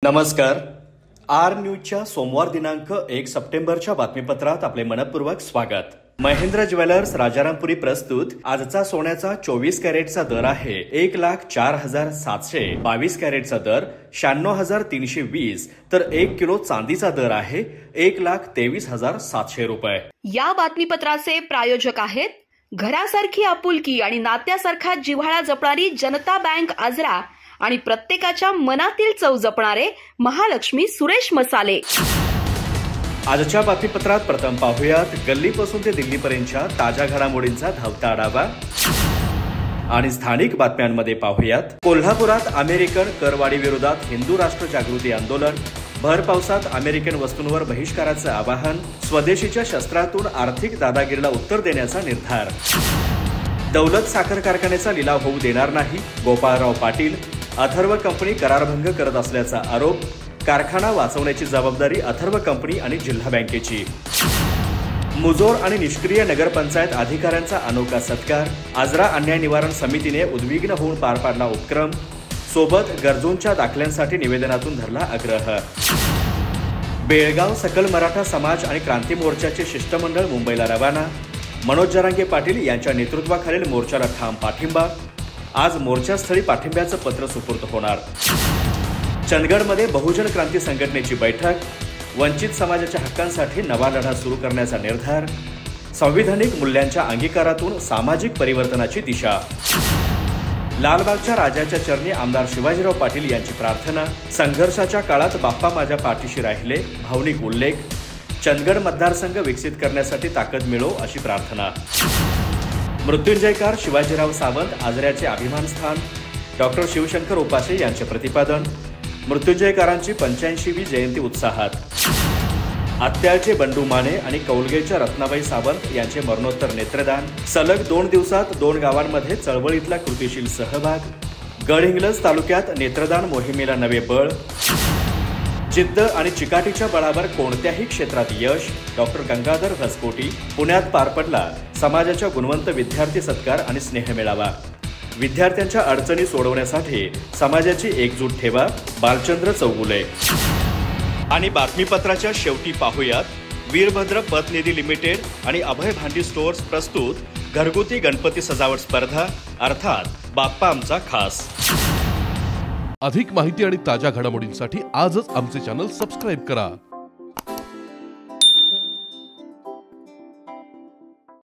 नमस्कार. आर न्यूजच्या सोमवार दिनांक 1 सप्टेंबरच्या बातमीपत्रात आपले मनपूर्वक स्वागत. महेंद्र ज्वेलर्स राजारामपुरी प्रस्तुत आजचा सोन्याचा 24 कॅरेटचा दर आहे 1,04,700, 22 कॅरेटचा दर 96,320, तर 1 किलो चांदीचा दर आहे 1,23,700 रुपये. या बातमीपत्राचे प्रायोजक आहेत घरासारखी आपुलकी आणि नात्यासारखा जिव्हाळा जपणारी जनता बँक आजरा आणि प्रत्येकाच्या मनातील चव जपणारे महालक्ष्मी सुरेश मसाले. आजच्या बातमीपत्रात प्रथम पाहूयात गल्लीपासून ते दिल्लीपर्यंतच्या ताज्या घडामोडींचा धावता आढावा आणि स्थानिक बातम्यांमध्ये पाहूयात कोल्हापुरात अमेरिकन करवाढी विरोधात हिंदू राष्ट्र जागृती आंदोलन, भर पावसात अमेरिकन वस्तूंवर बहिष्काराचं आवाहन, स्वदेशीच्या शस्त्रातून आर्थिक दादागिरीला उत्तर देण्याचा निर्धार, दौलत साखर कारखान्याचा लिलाव होऊ देणार नाही, गोपाळराव पाटील, अथर्व कंपनी करारभंग करत असल्याचा आरोप, कारखाना वाचवण्याची जबाबदारी अथर्व कंपनी आणि जिल्हा बँकेची, मुजोर आणि निष्क्रिय नगरपंचायत अधिकाऱ्यांचा अनोखा सत्कार, आजरा अन्याय निवारण समितीने उद्विग्न होऊन पार पाडला उपक्रम, सोबत गरजूंच्या दाखल्यांसाठी निवेदनातून धरला आग्रह. बेळगाव सकल मराठा समाज आणि क्रांती मोर्चाचे शिष्टमंडळ मुंबईला रवाना, मनोज जरांगे पाटील यांच्या नेतृत्वाखालील मोर्चाला ठाम पाठिंबा. आज मोर्चास्थळी पाठिंब्याचं पत्र सुपूर्द होणार. चंदगडमध्ये बहुजन क्रांती संघटनेची बैठक, वंचित समाजाच्या हक्कांसाठी नवा लढा सुरू करण्याचा निर्धार, संविधानिक मूल्यांच्या अंगीकारातून सामाजिक परिवर्तनाची दिशा. लालबागच्या राजाच्या चरणी आमदार शिवाजीराव पाटील यांची प्रार्थना, संघर्षाच्या काळात बाप्पा माझ्या पाठीशी राहिले, भावनिक उल्लेख. चंदगड मतदारसंघ विकसित करण्यासाठी ताकद मिळो अशी प्रार्थना. मृत्युंजयकार शिवाजीराव सावंत आजऱ्याचे अभिमानस्थान, डॉक्टर शिवशंकर उपासे यांचे प्रतिपादन. मृत्युंजयकारांची 85वी जयंती उत्साहात. आत्याळचे बंडू माने आणि कौलगेच्या रत्नाबाई सावंत यांचे मरणोत्तर नेत्रदान. सलग 2 दिवसात 2 गावांमध्ये चळवळीतला कृतिशील सहभाग. गडहिंग्लज तालुक्यात नेत्रदान मोहिमेला नवे बळ. जिद्द आणि चिकाटीच्या बळावर कोणत्याही क्षेत्रात यश, डॉक्टर गंगाधर भसकोटी. पुण्यात पार पडला समाजाच्या गुणवंत विद्यार्थी सत्कार आणि स्नेह मेळावा. विद्यार्थ्यांच्या अडचणी सोडवण्यासाठी समाजाची एकजूट ठेवा, बालचंद्र चौगुले. आणि बातमीपत्राच्या शेवटी पाहूयात वीरभद्र पतनिधी लिमिटेड आणि अभय भांडी स्टोअर्स प्रस्तुत घरगुती गणपती सजावट स्पर्धा, अर्थात बाप्पा आमचा खास. अधिक माहिती आणि ताज्या घडामोडींसाठी आजच आमचे चॅनल सबस्क्राइब करा.